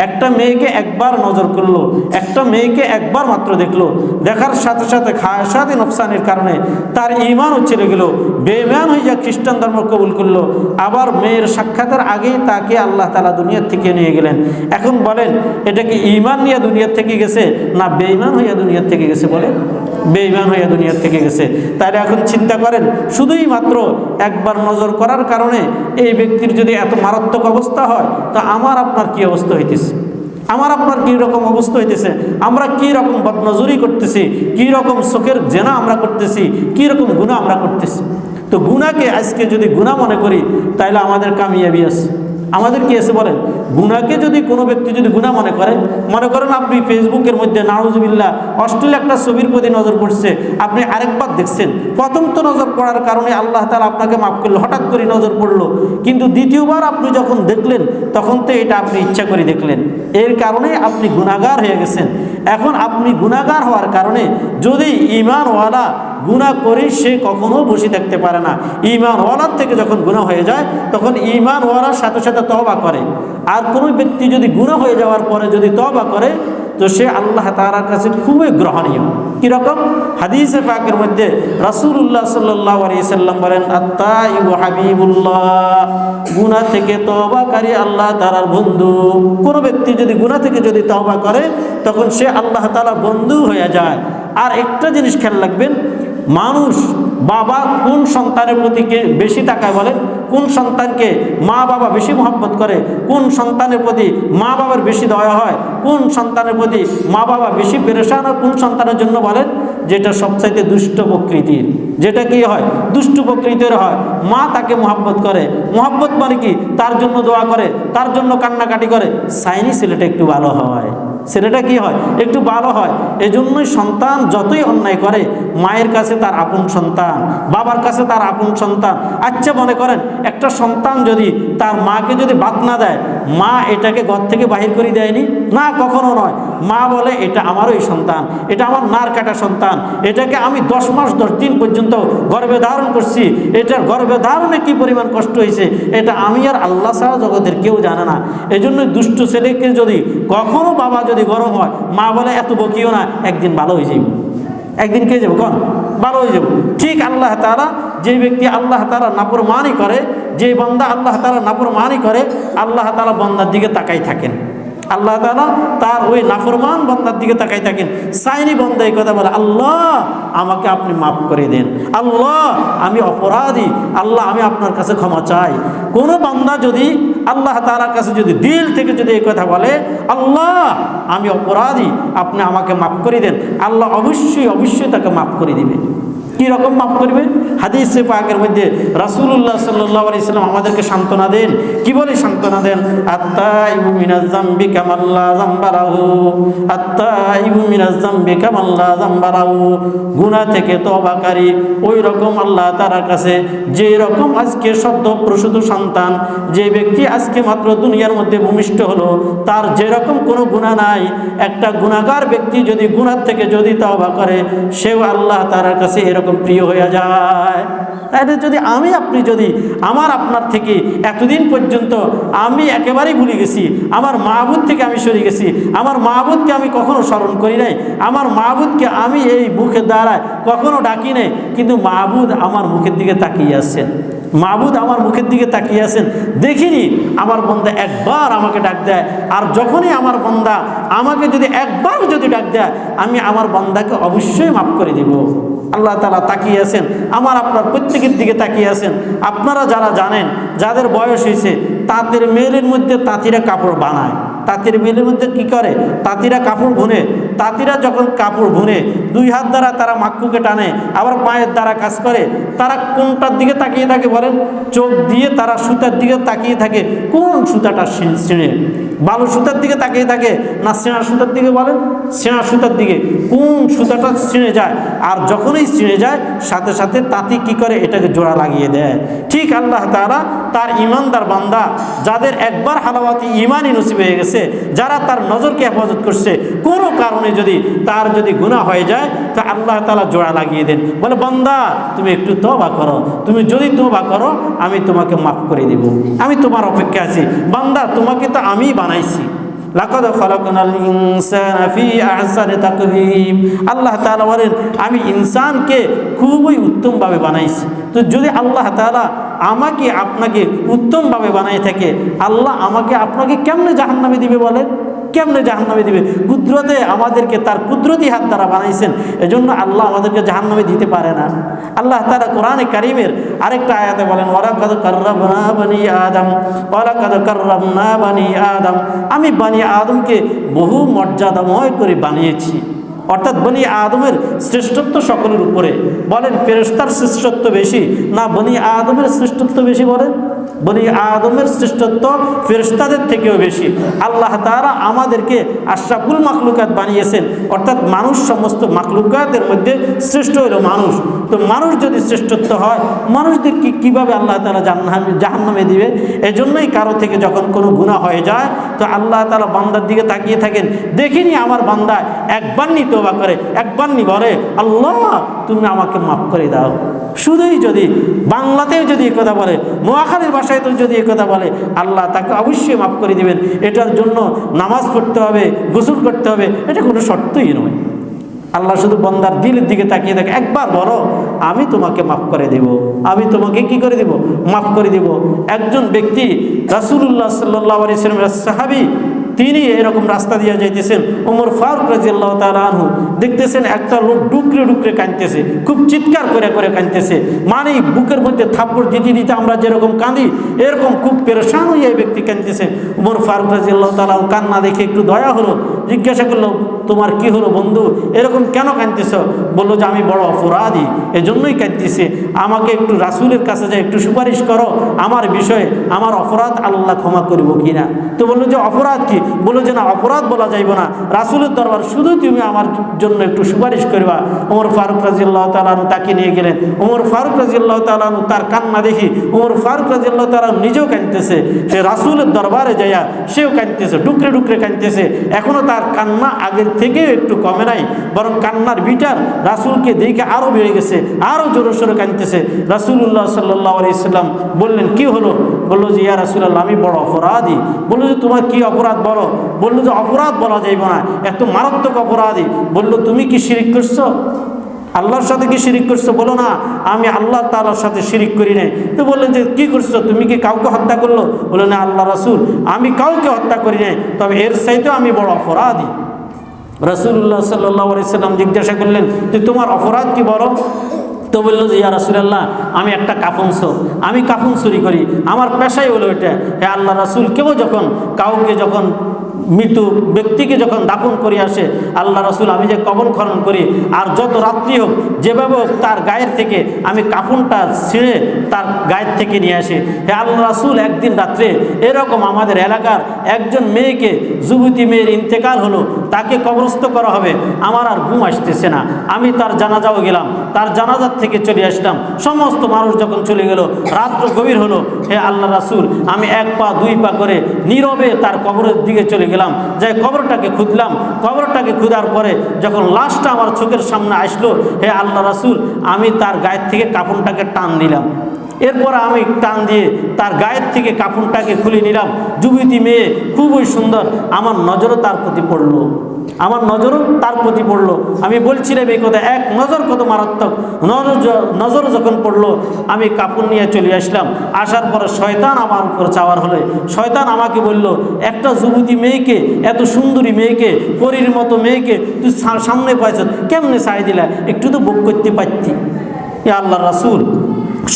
একটা মেয়েকে একবার নজর করলো, একটা মেয়েকে একবার মাত্র দেখলো, দেখার সাথে সাথে খায়সাতে নফসানির কারণে তার ঈমানও চলে গেল, বেঈমান হইয়া খ্রিস্টান ধর্ম কবুল করলো। আবার মেয়ের সাক্ষাতের আগেই তাকে আল্লাহ তাআলা দুনিয়ার থেকে নিয়ে গেলেন। এখন বলেন, এটা কি ঈমান নিয়ে দুনিয়ার থেকে গেছে না বেঈমান হইয়া দুনিয়ার থেকে গেছে? বলেন, বেঈমান হইয়া দুনিয়ার থেকে গেছে। তাহলে এখন চিন্তা করেন, শুধুই মাত্র একবার নজর করার কারণে এই ব্যক্তির যদি এত মারাত্মক অবস্থা হয়, তা আমার আপনার কি অবস্থা হইতেছে? আমার আপনার কী রকম অবস্থা হইতেছে? আমরা কী রকম বদনজরি করতেছি, কী রকম চোখের জেনা আমরা করতেছি, কী রকম গুনাহ আমরা করতেছি। তো গুনাহকে আজকে যদি গুনাহ মনে করি, তাহলে আমাদের কামিয়াবি আছে। আমাদের কি আছে বলেন? গুনাহকে যদি কোনো ব্যক্তি যদি গুনাহ মনে করেন আপনি ফেসবুকের মধ্যে নাউজুবিল্লাহ অশ্লীল একটা ছবির প্রতি নজর পড়ছে, আপনি আরেকবার দেখছেন। প্রথম তো নজর পড়ার কারণে আল্লাহ তাআলা আপনাকে মাফ করলো, হঠাৎ করে নজর পড়লো, কিন্তু দ্বিতীয়বার আপনি যখন দেখলেন, তখন তো এটা আপনি ইচ্ছা করে দেখলেন, এর কারণে আপনি গুনাহগার হয়ে গেছেন। এখন আপনি গুনাহগার হওয়ার কারণে যদি ঈমানওয়ালা গুনাহ করে, সে কখনো বসে থাকতে পারে না। ঈমানওয়ালার থেকে যখন গুনাহ হয়ে যায়, তখন ঈমানওয়ালার সাথে সাথে তওবা করে। আর কোনো ব্যক্তি যদি গুনাহ হয়ে যাওয়ার পরে যদি তওবা করে, তো সে আল্লাহ তাআলার কাছে খুবই গ্রহণীয়। কীরকম? হাদিসে পাকের মধ্যে রাসূলুল্লাহ সাল্লাল্লাহু আলাইহি সাল্লাম বলেন, আত-তাইবু হাবিবুল্লাহ, গুনাহ থেকে তওবাকারী আল্লাহ তাআলার বন্ধু। কোনো ব্যক্তি যদি গুনাহ থেকে যদি তওবা করে, তখন সে আল্লাহ তাআলার বন্ধু হয়ে যায়। আর একটা জিনিস খেয়াল রাখবেন, মানুষ বাবা কোন সন্তানের প্রতি বেশি তাকায় বলেন? কোন সন্তানকে মা বাবা বেশি মহব্বত করে? কোন সন্তানের প্রতি মা বাবার বেশি দয়া হয়? কোন সন্তানের প্রতি মা বাবা বেশি পেরেশান হয়? কোন সন্তানের জন্য বলেন? যেটা সবচাইতে দুষ্ট প্রকৃতির, যেটা কি হয় দুষ্ট প্রকৃতির হয়। মা তাকে মহব্বত করে, মহব্বত মানে কি তার জন্য দোয়া করে, তার জন্য কান্নাকাটি করে, সাইনি ছেলেটা একটু ভালো হয়, ছেলেটা কি হয় একটু ভালো হয়। এজন্যই সন্তান যতই অন্যায় করে মায়ের কাছে তার আপন সন্তান, বাবার কাছে তার আপন সন্তান। আচ্ছা মনে করেন একটা সন্তান যদি তার মাকে যদি ভাত না দেয়, মা এটাকে ঘর থেকে বাহির করে দেয়নি? না, কখনো নয়। মা বলে এটা আমারই সন্তান, এটা আমার নার কাটা সন্তান, এটাকে আমি 10 মাস 10 দিন পর্যন্ত গর্ভে ধারণ করছি, এটার গর্ভে ধারণে কি পরিমাণ কষ্ট হয়েছে এটা আমি আর আল্লাহ ছাড়া জগতের কেউ জানে না। এজন্য দুষ্ট ছেলেকে যদি কখনো বাবা যদি গরম হয়, মা বলে এত বকিও না, একদিন ভালো হয়ে যাবে, একদিন কে যাবো কন ভালো হয়ে যাবো। ঠিক আল্লাহ তাআলা, যে ব্যক্তি আল্লাহ তাআলা নাফরমানি করে, যে বান্দা আল্লাহ তাআলা নাফরমানি করে, আল্লাহ তাআলা বান্দার দিকে তাকাই থাকেন। আল্লাহ তাআলা তার ওই নাফরমান বান্দার দিকে তাকাই থাকেন। সাইনি বান্দা এই কথা বলে, আল্লাহ আমাকে আপনি মাফ করে দেন, আল্লাহ আমি অপরাধী, আল্লাহ আমি আপনার কাছে ক্ষমা চাই। কোনো বান্দা যদি আল্লাহ তাআলার কাছে যদি দিল থেকে যদি এই কথা বলে, আল্লাহ আমি অপরাধী, আপনি আমাকে মাফ করে দেন, আল্লাহ অবশ্যই অবশ্যই তাকে মাফ করে দিবে। কি রকম মাফ করবে? হাদিসে পাকের মধ্যে রাসূলুল্লাহ সাল্লাল্লাহু আলাইহি সাল্লাম আমাদেরকে সান্ত্বনা দেন। কি বলে সান্ত্বনা দেন? আত্তাইবু মিনাজ যামবি কামাল্লা যামবারাহু, আত্তাইবু মিনাজ যামবি কামাল্লা যামবারাহু। গুনাহ থেকে তওবাকারী ওই রকম আল্লাহ তাআলার কাছে যে রকম আজকে সদ্য প্রসূত সন্তান, যে ব্যক্তি আজকে মাত্র দুনিয়ার মধ্যে ভূমিষ্ঠ হলো, তার যে রকম কোনো গুনাহ নাই, একটা গুনাহগার ব্যক্তি যদি গুনাহ থেকে যদি তওবা করে, সেও আল্লাহ তাআলার কাছে এরকম প্রিয় হয়ে যায়। তাহলে যদি আমি আপনি যদি আমার আপনার থেকে এতদিন পর্যন্ত আমি একেবারেই ভুলে গেছি, আমার মাহবুদ থেকে আমি সরে গেছি, আমার মাহবুদকে আমি কখনো স্মরণ করি নাই, আমার মাহবুদকে আমি এই মুখের দ্বারায় কখনো ডাকি নাই, কিন্তু মাহবুদ আমার মুখের দিকে তাকিয়ে আসছেন, মাহবুদ আমার মুখের দিকে তাকিয়ে আছেন, দেখিনি আমার বান্দা একবার আমাকে ডাক দেয়, আর যখনই আমার বান্দা আমাকে যদি একবার যদি ডাক দেয়, আমি আমার বান্দাকে অবশ্যই মাফ করে দেব। আল্লাহ তাআলা তাকিয়ে আছেন, আমার আপনার প্রত্যেকের দিকে তাকিয়ে আছেন। আপনারা যারা জানেন, যাদের বয়স হয়েছে, তাঁতের মেলের মধ্যে তাঁতিরা কাপড় বানায়, তাঁতির মেলের মধ্যে কি করে? তাঁতিরা কাপড় বুনে। তাঁতিরা যখন কাপড় বুনে 2 হাত দ্বারা তারা মাক্কুকে টানে, আবার পায়ের দ্বারা কাজ করে। তারা কোনটার দিকে তাকিয়ে থাকে বলেন? চোখ দিয়ে তারা সুতার দিকে তাকিয়ে থাকে, কোন সুতাটা ছিঁড়ে। বালু সুতার দিকে তাকিয়ে থাকে না সেনা সুতার দিকে? বলেন সেনা সুতার দিকে। কোন সুতাটা ছিঁড়ে যায়, আর যখনই ছিঁড়ে যায় সাথে সাথে তাঁতি কি করে? এটাকে জোড়া লাগিয়ে দেয়। ঠিক আল্লাহ তাআলা তার ইমানদার বান্দা, যাদের একবার হালাওয়াতি ইমানই নসিব হয়ে গেছে, যারা তার নজরকে হেফাজত করছে, কোনো কারণে যদি তার যদি গুনাহ হয়ে যায়, তা আল্লাহ তাআলা জোড়া লাগিয়ে দেন, বলে বান্দা তুমি একটু তওবা করো, তুমি যদি তওবা করো আমি তোমাকে মাফ করে দেব, আমি তোমার অপেক্ষা আছি। বান্দা তোমাকে তো আমি বানাইছি, লাকাদ খালাকনাল ইনসানা ফি আহসানি তাকওয়িম। আল্লাহ তাআলা বলেন আমি ইনসানকে খুবই উত্তমভাবে বানাইছি। তো যদি আল্লাহ তাআলা আমাকে আপনাকে উত্তমভাবে বানাই থাকে, আল্লাহ আমাকে আপনাকে কেমনে জাহান্নামে দিবে বলেন? কেমনে জাহান্নামে দিবে? কুদরতে আমাদেরকে তার কুদরতি হাত দ্বারা বানাইছেন, এজন্য আল্লাহ আমাদেরকে জাহান্নামে দিতে পারে না। আল্লাহ তাআলা কোরআনে কারীমের আরেকটা আয়াতে বলেন, ওয়ালাকাদ কাররামনা বনি আদম, ওয়ালাকাদ কাররামনা বনি আদম। আমি বনি আদমকে বহু মর্যাদাময় করে বানিয়েছি। অর্থাৎ বনি আদমের শ্রেষ্ঠত্ব সকলের উপরে। বলেন ফেরেশতার শ্রেষ্ঠত্ব বেশি না বনি আদমের শ্রেষ্ঠত্ব বেশি? বলেন বনি আদমের শ্রেষ্ঠত্ব ফেরেশতাদের থেকেও বেশি। আল্লাহ তাআলা আমাদেরকে আশরাফুল মাখলুকাত বানিয়েছেন, অর্থাৎ মানুষ সমস্ত মাখলুকাতের মধ্যে শ্রেষ্ঠ হলো মানুষ। তো মানুষ যদি শ্রেষ্ঠত্ব হয়, মানুষদের কীভাবে আল্লাহ তাআলা জাহান্নামে দিবে? এজন্যই কারো থেকে যখন কোনো গুনাহ হয়ে যায়, তো আল্লাহ তাআলা বান্দার দিকে তাকিয়ে থাকেন, দেখিনি আমার বান্দা একবার নি তওবা করে, একবার নি বলে আল্লাহ তুমি আমাকে মাফ করে দাও। শুধুই যদি বাংলাতেও যদি এই কথা বলে, নোয়াখালীর ভাষায় তো যদি এই কথা বলে, আল্লাহ তাকে অবশ্যই মাফ করে দিবেন। এটার জন্য নামাজ পড়তে হবে, গোসল করতে হবে, এটা কোনো শর্তই নয়। আল্লাহ শুধু বান্দার দিলের দিকে তাকিয়ে থাকে, একবার বলো আমি তোমাকে মাফ করে দেব, আমি তোমাকে কি করে দেব? মাফ করে দেব। একজন ব্যক্তি রাসূলুল্লাহ সাল্লাল্লাহু আলাইহি ওয়াসাল্লামের সাহাবী তিনি এরকম রাস্তা দিয়ে যাইতেছেন। ওমর ফারুক রাদিয়াল্লাহু তাআলা আনহু দেখতেছেন একটা লোক ডুকরে ডুকরে কাঁদতেছে, খুব চিৎকার করে করে কাঁদতেছে, মানে বুকের মধ্যে থাপ্পড় দিতে দিতে আমরা যেরকম কাঁদি এরকম খুব পেরেশান হয়ে এই ব্যক্তি কাঁদতেছে। ওমর ফারুক রাদিয়াল্লাহু তাআলা কান্না দেখে একটু দয়া হলো, জিজ্ঞাসা করলো, তোমার কি হলো বন্ধু, এরকম কেন কাঁদতেছ? বললো যে আমি বড় অপরাধী, এজন্যই কাঁদতেছি, আমাকে একটু রাসূলের কাছে যাই একটু সুপারিশ করো আমার বিষয়ে, আমার অপরাধ আল্লাহ ক্ষমা করব কিনা। তো বললো যে অপরাধ কি? বললো যে না, অপরাধ বলা যাইব না, রাসূলের দরবার শুধু তুমি আমার জন্য একটু সুপারিশ করবা। ওমর ফারুক রাদিয়াল্লাহু তাআলা আনহু তাকে নিয়ে গেলেন। ওমর ফারুক রাদিয়াল্লাহু তাআলা আনহু তার কান্না দেখি ওমর ফারুক রাদিয়াল্লাহু তাআলা নিজেও কাঁদতেছে, সে রাসূলের দরবারে যাইয়া সেও কাঁদতেছে, ডুকরে ডুকরে কাঁদতেছে। এখনো তার কান্না আগের থেকেও একটু কমে নাই, বরং কান্নার বিটার রাসূলকে দেখে আরো বেড়ে গেছে, আরো জোরে সোরে কাঁদতেছে। রাসূলুল্লাহ সাল্লাল্লাহু আলাইহি সাল্লাম বললেন, কি হলো? বললো যে ইয়া রাসূলুল্লাহ, আমি বড় অপরাধী। বললো যে তোমার কি অপরাধ বলো? বললো যে অপরাধ বলা যাইব না, এত মারাত্মক অপরাধী। বললো তুমি কি শিরিক করছো? আল্লাহর সাথে কি শিরিক করছো? বলো না, আমি আল্লাহ তাআলার সাথে শিরিক করি নাই। তো বললেন যে কি করছো, তুমি কি কাউকে হত্যা করলো? বললো না আল্লাহ রাসূল, আমি কাউকে হত্যা করি নাই, তবে এর চাইতেও আমি বড় অপরাধী। রাসূলুল্লাহ সাল্লাল্লাহু আলাইহি সাল্লাম জিজ্ঞাসা করলেন যে তোমার অপরাধ কি বলো? তো বললো যে ইয়া রাসূলুল্লাহ, আমি একটা কাফন চোর, আমি কাফন চুরি করি, আমার পেশাই হলো এটা। হে আল্লাহ রাসূল, কেউ যখন কাউকে যখন মৃত ব্যক্তিকে যখন দাফন করে আসে, আল্লাহ রাসূল, আমি যে কবর খনন করি আর যত রাত্রি হোক যেভাবে হোক তার গায়ের থেকে আমি কাফনটা ছিঁড়ে তার গায়ের থেকে নিয়ে আসি। হে আল্লাহ রাসূল, একদিন রাত্রে এরকম আমাদের এলাকার একজন মেয়েকে, যুবতী মেয়ের ইন্তেকাল হলো, তাকে কবরস্থ করা হবে, আমার আর ঘুম আসতেছে না। আমি তার জানাজাও গেলাম, তার জানাজার থেকে চলে আসলাম। সমস্ত মানুষ যখন চলে গেল, রাত্র গভীর হলো। হে আল্লাহ রাসূল, আমি এক পা দুই পা করে নীরবে তার কবরের দিকে চলে গেলাম, যাই কবরটাকে খুঁজলাম। কবরটাকে খোঁজার পরে যখন লাশটা আমার চোখের সামনে আসলো, হে আল্লাহ রাসূল, আমি তার গায়ের থেকে কাফনটাকে টান দিলাম। এরপর আমি টান দিয়ে তার গায়ের থেকে কাফনটাকে খুলে নিলাম। যুবতী মেয়ে খুবই সুন্দর, আমার নজরও তার প্রতি পড়লো, আমার নজরও তার প্রতি পড়লো। আমি বলছিলাম এই কথা, এক নজর কত মারাত্মক, নজর যখন পড়লো আমি কাপড় নিয়ে চলে আসলাম। আসার পরে শয়তান আমার উপর চাওয়ার হলে শয়তান আমাকে বলল, একটা যুবতী মেয়েকে, এত সুন্দরী মেয়েকে, পরীর মতো মেয়েকে তুই সামনে পাইছ, কেমনে ছাড়ি দিলা, একটু তো ভোগ করতে পারতি। ইয়া আল্লাহ রাসূল,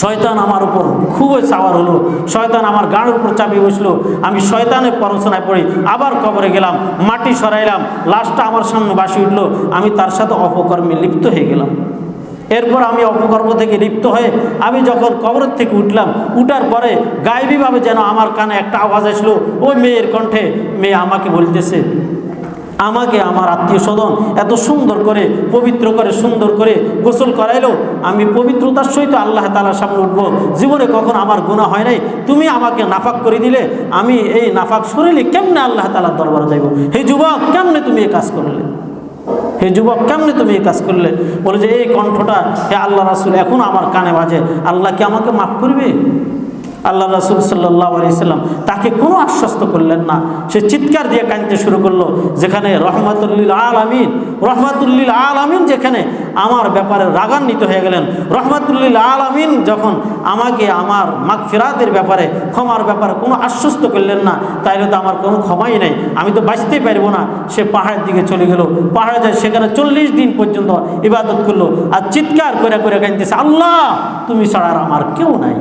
শয়তান আমার উপর খুবই চাওয়ার হলো, শয়তান আমার গাড়ির উপর চাপিয়ে বসলো। আমি শয়তানের প্ররোচনায় পড়ি আবার কবরে গেলাম, মাটি সরাইলাম, লাশটা আমার সামনে ভাসে উঠলো। আমি তার সাথে অপকর্মে লিপ্ত হয়ে গেলাম। এরপর আমি অপকর্ম থেকে লিপ্ত হয়ে আমি যখন কবরের থেকে উঠলাম, উঠার পরে গায়েবীভাবে যেন আমার কানে একটা আওয়াজ আসলো, ওই মেয়ের কণ্ঠে। মেয়ে আমাকে বলতেছে, আমাকে আমার আত্মীয় স্বজন এত সুন্দর করে পবিত্র করে সুন্দর করে গোসল করাইলো, আমি পবিত্রতার সহিত আল্লাহ তাআলার সামনে উঠবো, জীবনে কখন আমার গুনাহ হয় নাই, তুমি আমাকে নাফাক করে দিলে, আমি এই নাফাক শরীরে কেমনে আল্লাহ তাআলার দরবারে যাইব? হে যুবক, কেমনে তুমি এই কাজ করলে? হে যুবক, কেমনে তুমি এই কাজ করলে? বলে যে এই কণ্ঠটা হে আল্লাহ রাসূল এখন আমার কানে বাজে, আল্লাহ কি আমাকে মাফ করবে? আল্লাহ রাসূল সাল্লাল্লাহু আলাইহি সাল্লাম তাকে কোনো আশ্বস্ত করলেন না। সে চিৎকার দিয়ে কাঁদতে শুরু করলো। যেখানে রহমাতুল লিল আলামিন যেখানে আমার ব্যাপারে রাগান্বিত হয়ে গেলেন, রহমাতুল লিল আলামিন যখন আমাকে আমার মাগফিরাতের ব্যাপারে, ক্ষমার ব্যাপারে কোনো আশ্বস্ত করলেন না, তাইলে তো আমার কোনো ক্ষমাই নাই, আমি তো বাঁচতেই পারবো না। সে পাহাড়ের দিকে চলে গেল, পাহাড়ে যায়, সেখানে 40 দিন পর্যন্ত ইবাদত করলো আর চিৎকার করে করে কাঁদতেছে, আল্লাহ তুমি ছাড়া আর আমার কেউ নাই,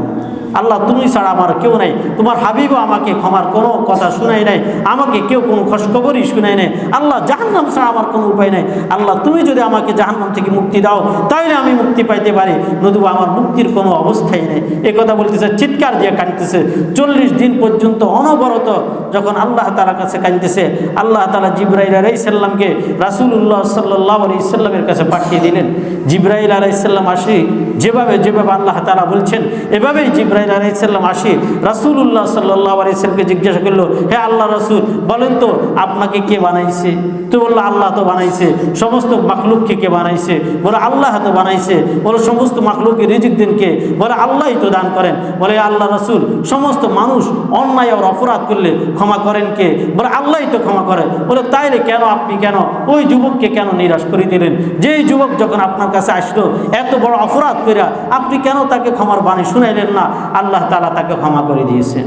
আল্লাহ তুমি ছাড়া আমার কেউ নাই, তোমার হাবিবও আমাকে ক্ষমার কোনো কথা শুনাই নাই, আমাকে কেউ কোনো খোঁজখবরই শুনাই নাই, আল্লাহ জাহান্নাম ছাড়া আমার কোনো উপায় নাই, আল্লাহ তুমি যদি আমাকে জাহান্নাম থেকে মুক্তি দাও তাহলে আমি মুক্তি পাইতে পারি, নতুবা আমার মুক্তির কোনো অবস্থাই নেই। এ কথা বলতেছে, চিৎকার দিয়ে কাঁদতেছে। 40 দিন পর্যন্ত অনবরত যখন আল্লাহ তাআলার কাছে কাঁদতেছে, আল্লাহ তাআলা জিবরাইল আলাইহিস সালামকে রাসূলুল্লাহ সাল্লাল্লাহু আলাইহি সাল্লামের কাছে পাঠিয়ে দিলেন। জিবরাইল আলাইহিস সালাম আসি, যেভাবে আল্লাহ তাআলা বলছেন এভাবেই জিবরাইল আলাইহিস সালাম আসি রাসূলুল্লাহ সাল্লাল্লাহু আলাইহি সাল্লামকে জিজ্ঞাসা করলো, হে আল্লাহ রাসূল, বলেন তো আপনাকে কে বানাইছে? তো বললো আল্লাহ তো বানাইছে। সমস্ত মাখলুককে কে বানাইছে? বলে আল্লাহ তো বানাইছে। বলে সমস্ত মাখলুককে রিজিক দেন কে? বলে আল্লাহই তো দান করেন। বলে আল্লাহ রাসূল, সমস্ত মানুষ অন্যায় আর অপরাধ করলে ক্ষমা করেন কে? বলে আল্লাহই তো ক্ষমা করেন। বলে তাইলে কেন আপনি কেন ওই যুবককে কেন নিরাশ করে দিলেন? যেই যুবক যখন আপনার কাছে আসলো এত বড় অপরাধ কইরা, আপনি কেন তাকে ক্ষমার বাণী শুনাইলেন না? আল্লাহ তাআলা তাকে ক্ষমা করে দিয়েছেন।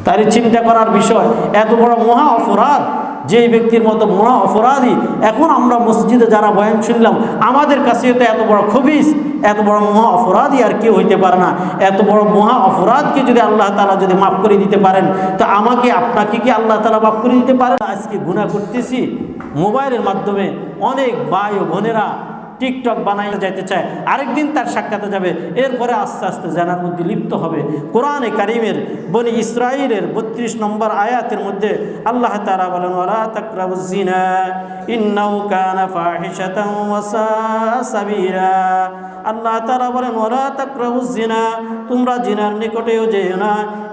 তারই চিন্তা করার বিষয়, এত বড় মহা অপরাধ, যেই ব্যক্তির মতো মহা অপরাধী এখন আমরা মসজিদে যারা বয়ান শুনলাম, আমাদের কাছে তো এত বড় খবিস, এত বড় মহা অপরাধী আর কেউ হইতে পারে না। এত বড় মহা অপরাধকে যদি আল্লাহ তাআলা যদি মাফ করে দিতে পারেন, তো আমাকে আপনাকে কি আল্লাহ তাআলা মাফ করে দিতে পারেন? আজকে গুনাহ করতেছি মোবাইলের মাধ্যমে, অনেক ভাই ও বোনেরা টিকটক বানাইতে যাইতে চায়, আরেকদিন তার সাক্ষাতে যাবে, এরপরে আস্তে আস্তে জানার মধ্যে লিপ্ত হবে। কোরআনে কারিমের বনি ইসরাঈলের 32 নম্বর আয়াতের মধ্যে আল্লাহ তাআলা বলেন, ওয়ালা তাকরাবুজ জিনা ইন্নাহু কানা ফাহিশাতান ওয়া সাআ সাবিলা। আল্লাহ তাআলা বলেন, ওয়ালা তাকরাবুজ জিনা, তোমরা জিনার নিকটেও যেও না,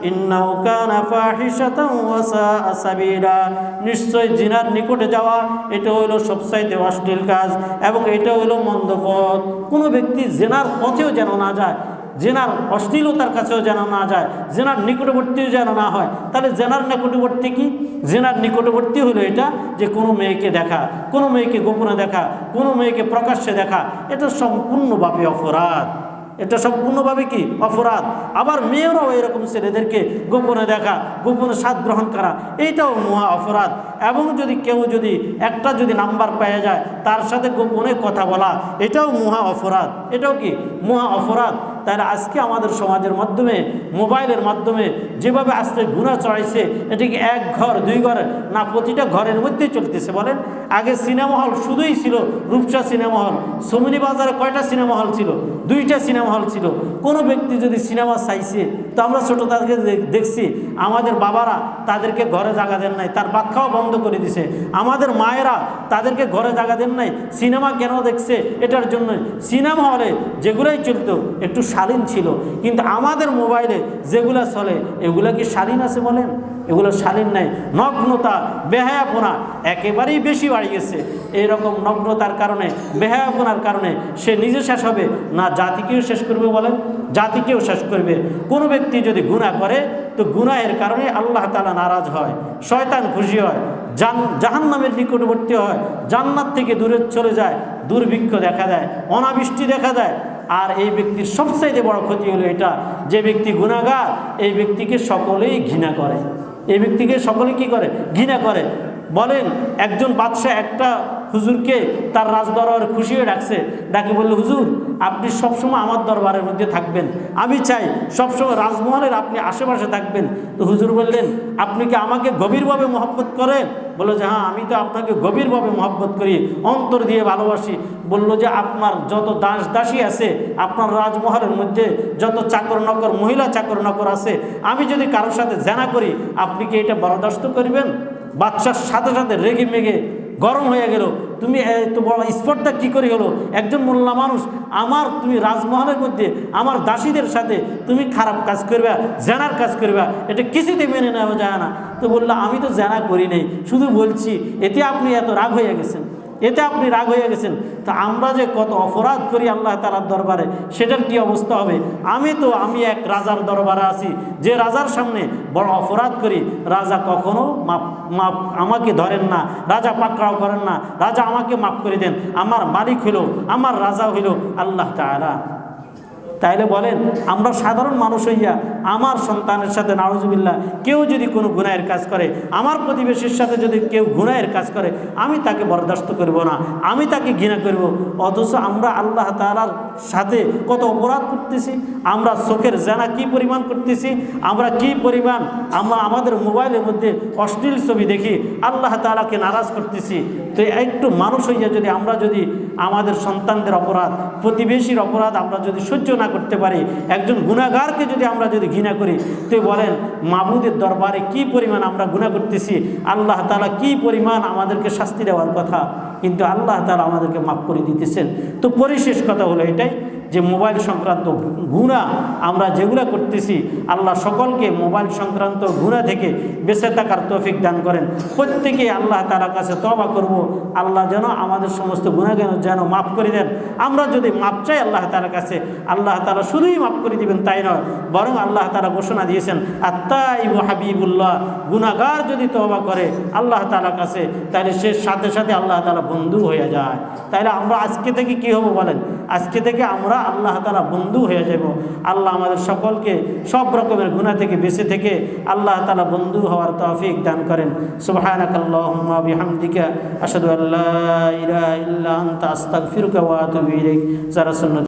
ইন্নাহু কানা ফাহিশাতান ওয়া সাআ সাবিলা, নিশ্চয় জিনার নিকটে যাওয়া এটা হলো সবচাইতে অশ্লীল কাজ এবং এটা হলো মন্দ পথ। কোনো ব্যক্তি জেনার পথেও যেন না যায়, জেনার অশ্লীলতার কাছেও যেন না যায়, জেনার নিকটবর্তীও যেন না হয়। তাহলে জেনার নিকটবর্তী কি? জেনার নিকটবর্তী হলো এটা যে কোনো মেয়েকে দেখা, কোনো মেয়েকে গোপনে দেখা, কোনো মেয়েকে প্রকাশ্যে দেখা, এটা সম্পূর্ণভাবে অপরাধ। এটা সম্পূর্ণভাবে কি? অপরাধ। আবার মেয়েরাও এরকম ছেলেদেরকে গোপনে দেখা, গোপনে স্বাদ গ্রহণ করা, এইটাও মহা অপরাধ। এবং যদি কেউ যদি একটা যদি নাম্বার পেয়ে যায়, তার সাথে গোপনে কথা বলা, এটাও মহা অপরাধ। এটাও কি? মহা অপরাধ। তাহলে আজকে আমাদের সমাজের মাধ্যমে, মোবাইলের মাধ্যমে যেভাবে আজকে গুনাহ চড়াইছে, এটা কি এক ঘর দুই ঘর না, প্রতিটা ঘরের মধ্যেই চলতেছে বলেন? আগে সিনেমা হল শুধুই ছিল রূপসা সিনেমা হল। সোমনি বাজারে কয়টা সিনেমা হল ছিল? 2টা সিনেমা হল ছিল। কোনো ব্যক্তি যদি সিনেমা চাইছে, তো আমরা ছোটো তাদেরকে দেখছি, আমাদের বাবারা তাদেরকে ঘরে জায়গা দেন নাই, তার বাচ্চাও বন্ধ করে দিছে। আমাদের মায়েরা তাদেরকে ঘরে জায়গা দেন নাই। সিনেমা কেন দেখছে? এটার জন্য। সিনেমা হলে যেগুলোই চলতো একটু শালীন ছিল, কিন্তু আমাদের মোবাইলে যেগুলো চলে এগুলো কি শালীন আছে বলেন? এগুলো শালীন নাই। নগ্নতা, বেহায়াপনা একেবারেই বেশি বাড়ি গেছে। এইরকম নগ্নতার কারণে, বেহায়াপনার কারণে সে নিজে শেষ হবে না, জাতিকেও শেষ করবে বলেন? জাতিকেও শেষ করবে। কোনো ব্যক্তি যদি গুনাহ করে, তো গুনাহের কারণে আল্লাহ তাআলা নারাজ হয়, শয়তান খুশি হয়, জাহান্নামের নিকটবর্তী হয়, জান্নাত থেকে দূরে চলে যায়, দুর্ভিক্ষ দেখা দেয়, অনাবৃষ্টি দেখা দেয়। আর এই ব্যক্তির সবচাইতে বড় ক্ষতি হলো এটা, যে ব্যক্তি গুনাহগার, এই ব্যক্তিকে সকলেই ঘৃণা করে। এই ব্যক্তিকে সকলে কি করে? ঘৃণা করে। বলেন, একজন বাদশাহ একটা হুজুরকে তার রাজদরবারে খুশি হয়ে ডাকছে, ডাকে বলল, হুজুর আপনি সবসময় আমার দরবারের মধ্যে থাকবেন, আমি চাই সবসময় রাজমহলের আপনি আশেপাশে থাকবেন। তো হুজুর বললেন, আপনি কি আমাকে গভীরভাবে মহব্বত করেন? বললো যে হ্যাঁ, আমি তো আপনাকে গভীরভাবে মহব্বত করি, অন্তর দিয়ে ভালোবাসি। বলল যে আপনার যত দাস দাসী আছে, আপনার রাজমহলের মধ্যে যত চাকর নকর, মহিলা চাকর নকর আছে, আমি যদি কারোর সাথে জেনা করি, আপনি কি এটা বরদাস্ত করবেন? বাদশার সাথে সাথে রেগে মেগে গরম হয়ে গেল, তুমি এত বড় স্পর্ধা কী করে হলো? একজন মোল্লা মানুষ, তুমি রাজমহলের মধ্যে আমার দাসীদের সাথে তুমি খারাপ কাজ করবে, জেনার কাজ করবে, এটা কিছুতে মেনে নেওয়া যায় না। তো বললো, আমি তো জেনা করি নাই, শুধু বলছি। এতে আপনি এত রাগ হয়ে গেছেন, এতে আপনি রাগ হয়ে গেছেন। তা আমরা যে কত অপরাধ করি আল্লাহ তাআলার দরবারে, সেটার কি অবস্থা হবে? আমি এক রাজার দরবারে আছি, যে রাজার সামনে বড় অপরাধ করি, রাজা কখনো মাপ আমাকে ধরেন না, রাজা পাকড়াও করেন না, রাজা আমাকে মাফ করে দেন। আমার মালিক হইল, আমার রাজা হইল আল্লাহ তাআলা। তাইলে বলেন, আমরা সাধারণ মানুষ হইয়া আমার সন্তানের সাথে নাউজুবিল্লাহ কেউ যদি কোনো গুনাহের কাজ করে, আমার প্রতিবেশীর সাথে যদি কেউ গুনাহের কাজ করে, আমি তাকে বরদাস্ত করব না, আমি তাকে ঘৃণা করব। অথচ আমরা আল্লাহ তাআলার সাথে কত অপরাধ করতেছি। আমরা চোখের জানা কি পরিমাণ করতেছি, আমরা কি পরিমাণ আমাদের মোবাইলের মধ্যে অশ্লীল ছবি দেখি, আল্লাহ তাআলাকে নারাজ করতেছি। তো একটু মানুষ হইয়া যদি আমরা যদি আমাদের সন্তানদের অপরাধ, প্রতিবেশীর অপরাধ আমরা যদি সহ্য না করতে পারি, একজন গুনাহগারকে যদি আমরা যদি ঘৃণা করি, তো বলেন মাবুদের দরবারে কি পরিমাণ আমরা গুনাহ করতেছি, আল্লাহ তাআলা কি পরিমাণ আমাদেরকে শাস্তি দেওয়ার কথা, কিন্তু আল্লাহ তাআলা আমাদেরকে মাফ করে দিতেছেন। তো পরিশেষ কথা হলো এটাই যে মোবাইল সংক্রান্ত গুনাহ আমরা যেগুলো করতেছি, আল্লাহ সকলকে মোবাইল সংক্রান্ত গুনাহ থেকে বেঁচে থাকার তৌফিক দান করেন। প্রত্যেকে আল্লাহ তাআলার কাছে তওবা করব, আল্লাহ যেন আমাদের সমস্ত গুনাহ যেন মাফ করে দেন। আমরা যদি মাফ চাই আল্লাহ তাআলার কাছে, আল্লাহ তাআলা শুধুই মাফ করে দিবেন তাই নয়, বরং আল্লাহ তাআলা ঘোষণা দিয়েছেন, আত্তাইবু হাবিবুল্লাহ, গুনাহগার যদি তওবা করে আল্লাহ তাআলার কাছে, তাহলে সে সাথে সাথে আল্লাহ তাআলা বন্ধু হয়ে যায়। তাহলে আমরা আজকে থেকে কি হব বলেন? আজকে থেকে আমরা আমরা আল্লাহ তাআলা বন্ধু হয়ে যাব। আল্লাহ আমাদের সকলকে সব রকমের গুনাহ থেকে বেঁচে থেকে আল্লাহ তাআলা বন্ধু হওয়ার তৌফিক দান করেন। সুবহানাকাল্লাহুম্মা বিহামদিকা আশহাদু আল্লা ইলাহা ইল্লা আনতা আস্তাগফিরুকা ওয়া আতুবু ইলাইক। যারা সুন্নাত